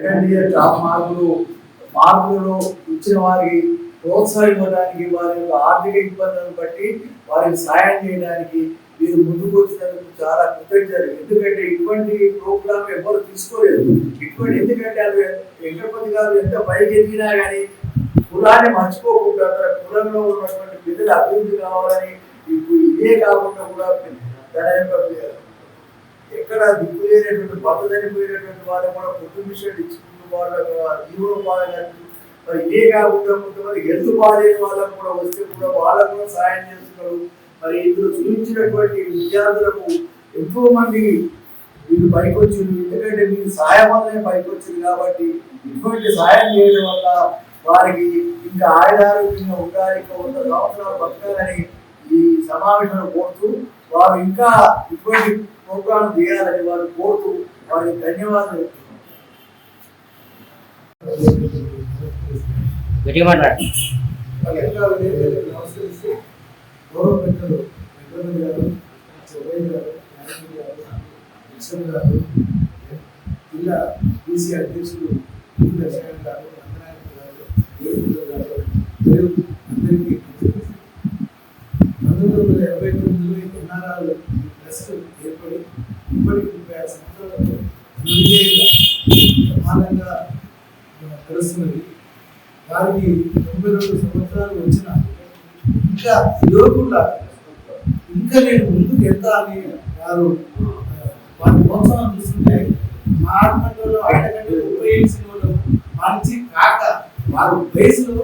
Second year top మార్కులలో ఇచ్చిన వారికి ప్రోత్సహించడానికి, వారి యొక్క ఆర్థిక ఇబ్బందులను బట్టి వారికి సాయం చేయడానికి మీరు ముందుకు వచ్చినందుకు చాలా కృతజ్ఞతలు. ఎందుకంటే ఇటువంటి ప్రోగ్రామ్ ఎవరు తీసుకోలేదు. ఎందుకంటే అది వెంకటపతి గారు ఎంత పైకి ఎదిగినా కానీ కులాన్ని మర్చిపోకుండా కులంలో ఉన్నటువంటి బిడ్డల అభివృద్ధి కావాలని ఇప్పుడు ఇదే కాకుండా కూడా తన యొక్క ఎక్కడ దిక్కు లేనటువంటి భర్త చనిపోయినటువంటి వాళ్ళకు కూడా కుటుంబిషన్లు ఇచ్చుకున్న వాళ్ళకు జీవన బాధలకు మరి ఇదే కాకుండా కొంతమంది హెల్త్ బాగాలేని వాళ్ళకు కూడా వస్తే కూడా వాళ్ళకు కూడా సాయం చేస్తున్నారు. మరి ఇందులో చూపించినటువంటి విద్యార్థులకు ఎంతో మంది వీళ్ళు పైకి వచ్చింది. ఎందుకంటే మీరు సాయం వల్లనే పైకి వచ్చింది కాబట్టి ఇటువంటి సాయం చేయడం వల్ల వారికి ఇంకా ఆయుధారోగ్యంగా ఉండాలి, ఇంకా 100 సంవత్సరాలు బతకాలని ఈ సమావేశంలో కోరుతూ వారు ఇంకా ఇటువంటి ప్రోగ్రాం చేయాలని వారు కోరుతూ వారికి ధన్యవాదాలు. నమస్కరిస్తూ గౌరవ పెద్దలు వెంకటరమణ గారు, చౌదరి గారు, లక్ష్మణ్ గారు, జిల్లా బీసీ అధ్యక్షులు దర్శనం గారు, రంగనాయక గారు, గారు అందరికీ 1979లో ఎన్ఆర్ఆర్ ట్రస్ట్ ఏర్పడి ఇప్పటికి 36 సంవత్సరాలకు ప్రమాదంగా తెలుస్తున్నది. వారికి 92 సంవత్సరాలు వచ్చిన ఇంకా యువకుల ఇంకా నేను ముందుకు వెళ్తా అని వారు వారి ప్రోత్సాహం చూస్తుంటే మా ఆత్మలో ఆయన కంటే 30 సినిమాలు మంచి కాక వారు వయసులో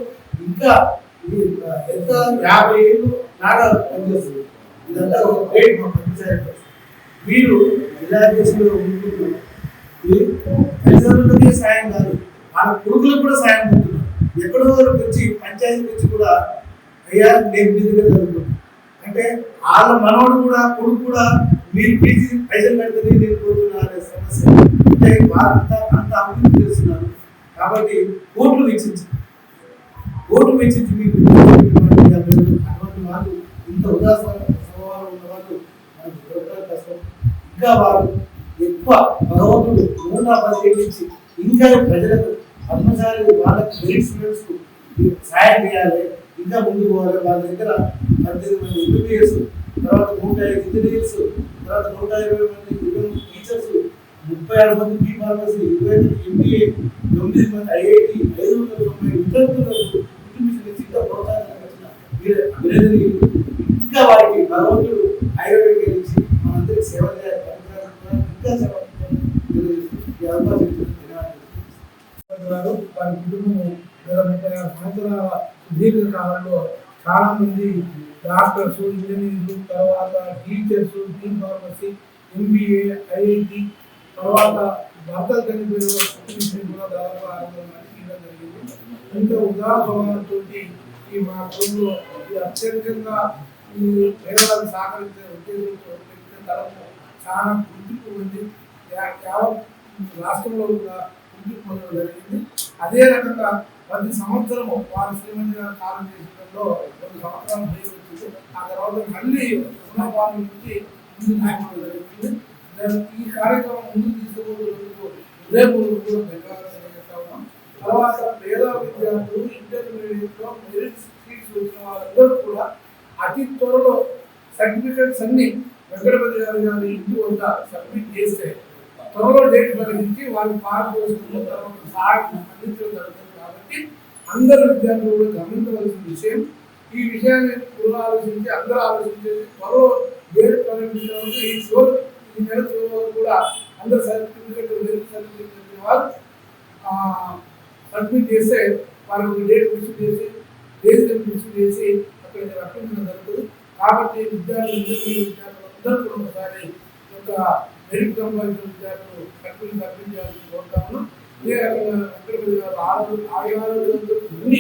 ఇంకా ఎంత 50 ఏళ్ళు నాగా పనిచేస్తుంది. ఇదంతా ఒక గ్రేట్ మా పంచాయతీ. మీరు జిల్లాధ్యక్షులు తల్లిదండ్రులకే సాయం కాదు, వాళ్ళ కొడుకులకు కూడా సాయం పొందుతున్నారు. ఎక్కడో వరకు వచ్చి పంచాయతీ నుంచి కూడా అయ్యా నేను మీ దగ్గర జరుగుతున్నాను అంటే వాళ్ళ మనవాడు కూడా కొడుకు కూడా మీరు పీజీ పైసలు కడితే నేను పోతున్నా అనే సమస్య అంటే వారంతా అంత అభివృద్ధి చేస్తున్నారు. కాబట్టి ఓట్లు వెచ్చించి మీకు అటువంటి వాళ్ళు ఇంత ఉదాసన స్వభావం ఉన్న వాళ్ళు మనకు దొరకడం కష్టం. ఇంకా వారు ఎక్కువ భగవంతుడు 110 నుంచి ఇంకా ప్రజలకు కర్మచారి వాళ్ళకి స్టూడెంట్స్ సాయం చేయాలి, ఇంకా ముందుకు పోవాలి. వాళ్ళ దగ్గర 18 మంది ఎంబీబీఎస్, తర్వాత 105 ఇంజనీర్స్, తర్వాత 120 మంది టీచర్స్, 36 మంది బీ ఫార్మసీ, 25 ఎంబీఏ, 9 మంది ఐఐటి, 590 విద్యార్థులకు ఇంకా ప్రోత్సాహం ఇంకా వారికి భగవంతుడు ఆయుర్వేదం ఇచ్చి మనందరికీ సేవ చేయాలి, ఇంకా సేవ వారి కుటుంబం 36 సంవత్సరాల దీర్ఘకాలంలో చాలా మంది డాక్టర్స్, ఇంజనీర్లు, తర్వాత teachers, B pharmacy, MBA, IIT, తర్వాత భర్తలు చనిపోయిన కూడా దాదాపు 600 మంది ఇవ్వడం జరిగింది. ఇంత ఉదాహరణతో ఈ మా కుటుంబంలో అత్యధికంగా ఈ పేదలకు సహకరించే ఉద్దేశంతో పెట్టిన తరపు చాలా గుర్తింపు ఉంది. రాష్ట్రంలో కూడా గుర్తింపు పొందడం జరిగింది. అదే రకంగా ప్రతి సంవత్సరము వారి శ్రీమంతి గారు కాలం చేసడంలో 2 సంవత్సరాలు వచ్చింది. ఆ తర్వాత మళ్ళీ రుణపాల నుంచి ముందు నాయకులు జరుగుతుంది. ఈ కార్యక్రమం ముందుకు తీసుకుపోతున్నందుకు హృదయపూర్వక కూడా ధన్యవాదాలు తెలియజేస్తా ఉన్నాం. తర్వాత పేద విద్యార్థులు ఇంటర్మీడియట్ లో మెరిట్ సీట్స్ వచ్చిన వాళ్ళందరూ కూడా అతి త్వరలో సర్టిఫికెట్స్ అన్ని వెంకటపతి గారి ఇంటి వద్ద సబ్మిట్ చేస్తే త్వరలో డేట్ పరిగణించి వాళ్ళు పాస్ చేసుకున్న తర్వాత సహాయం అందించడం జరుగుతుంది. కాబట్టి అందరు విద్యార్థులు కూడా గమనించవలసిన విషయం, ఈ విషయాన్ని కూడా ఆలోచించి అందరూ ఆలోచించేసి త్వరలో డేట్ పరిగణించడం ఈ నెల చివరి కూడా అందరు సర్టిఫికెట్ వారు సబ్మిట్ చేస్తే వారికి డేట్ ఫిక్స్ చేసి అక్కడ రక్షించడం జరుగుతుంది. కాబట్టి విద్యార్థులు అందరూ కూడా ఒకసారి యొక్క మెరిట్ సంపాదించిన విద్యార్థులు సర్టిఫికెట్ కోరుతాము. ఇదే రకంగా వెంకటపతి గారు ఆయుధాలతో ఉండి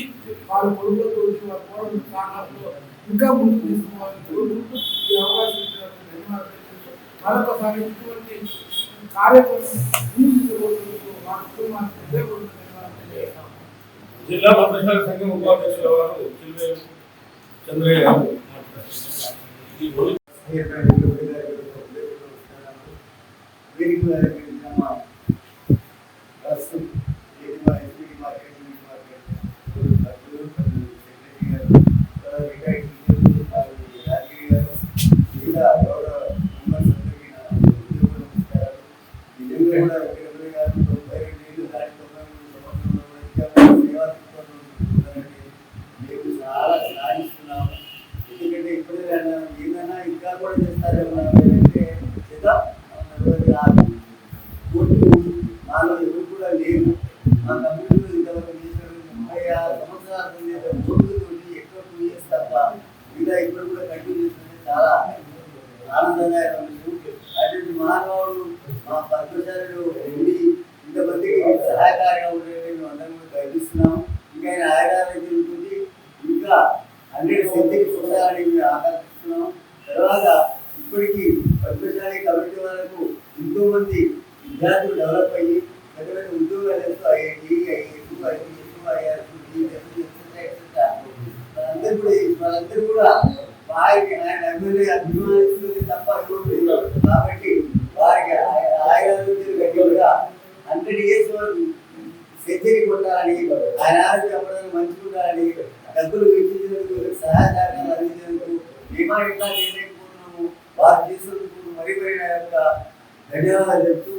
వాళ్ళ కొడుకులతో వాళ్ళ కోడలు స్థానాల్లో ఇంకా ముందుకు తీసుకోవాలని కోరుకుంటూ ఈ అవకాశం ఇచ్చినందుకు ధన్యవాదాలు. మరొకసారి ఇటువంటి కార్యక్రమం మా కుటుంబానికి ధన్యవాదాలు. జిల్లా పత్రికల సంఘం ఉపాధ్యక్షుల వారు చంద్రయ్య గారు వేదిక కూడా ఇరవై గారు 92 ఏళ్ళు దాటి 93 సంవత్సరంలో మేము చాలా సాధిస్తున్నాము. ఎందుకంటే ఇప్పుడే ఏదైనా ఇంకా కూడా చేస్తారేమో అంటే చేద్దాం. కోర్టు నాలో ఎవరు కూడా లేరు. మా కంపెనీలో ఇంతవరకు చేసిన 36 సంవత్సరాల కోర్టుతోటి ఎక్కువ 2 ఇయర్స్ తప్ప మిగతా ఇప్పుడు కూడా కంటిన్యూ చేస్తుంటే చాలా ఆనందదాయకం విషయం. అటువంటి మహానుభావుడు మా పద్మశాలుడు ఉండి ఇంతమందికి సహాయకారిగా ఉండేది మేము అందరం కూడా గర్విస్తున్నాము. ఇంకా ఆయన ఆయురారోగ్యంతో ఇంకా 100 సెంచరీ చూడాలని మేము ఆకాంక్షిస్తున్నాము. తర్వాత ఇప్పటికీ పద్మశాలి కమిటీ వరకు ఎంతో మంది విద్యార్థులు డెవలప్ అయ్యి పెద్ద పెద్ద ఉద్యోగాలు చేస్తూ ఐఐటి, ఐఐఎస్, వాళ్ళందరూ కూడా వారికి ఆయన ఎమ్మెల్యే అభిమానిస్తుంది తప్ప ఎవరు లేదు. కాబట్టి వారికి ఆయురారోగ్యాలు గట్టిగా 100 ఇయర్స్ వరకు సెంచరీ కొట్టాలని, ఆయన ఆరోగ్యం అప్పటిదాకా మంచిగా ఉండాలని, డబ్బులు వెచ్చించినందుకు సహాయ సహకారాలు అందించినందుకు మేము ఇంకా చేయలేకపోతున్నాము. వారు చేసినందుకు మరి నా యొక్క ధన్యవాదాలు చెప్తూ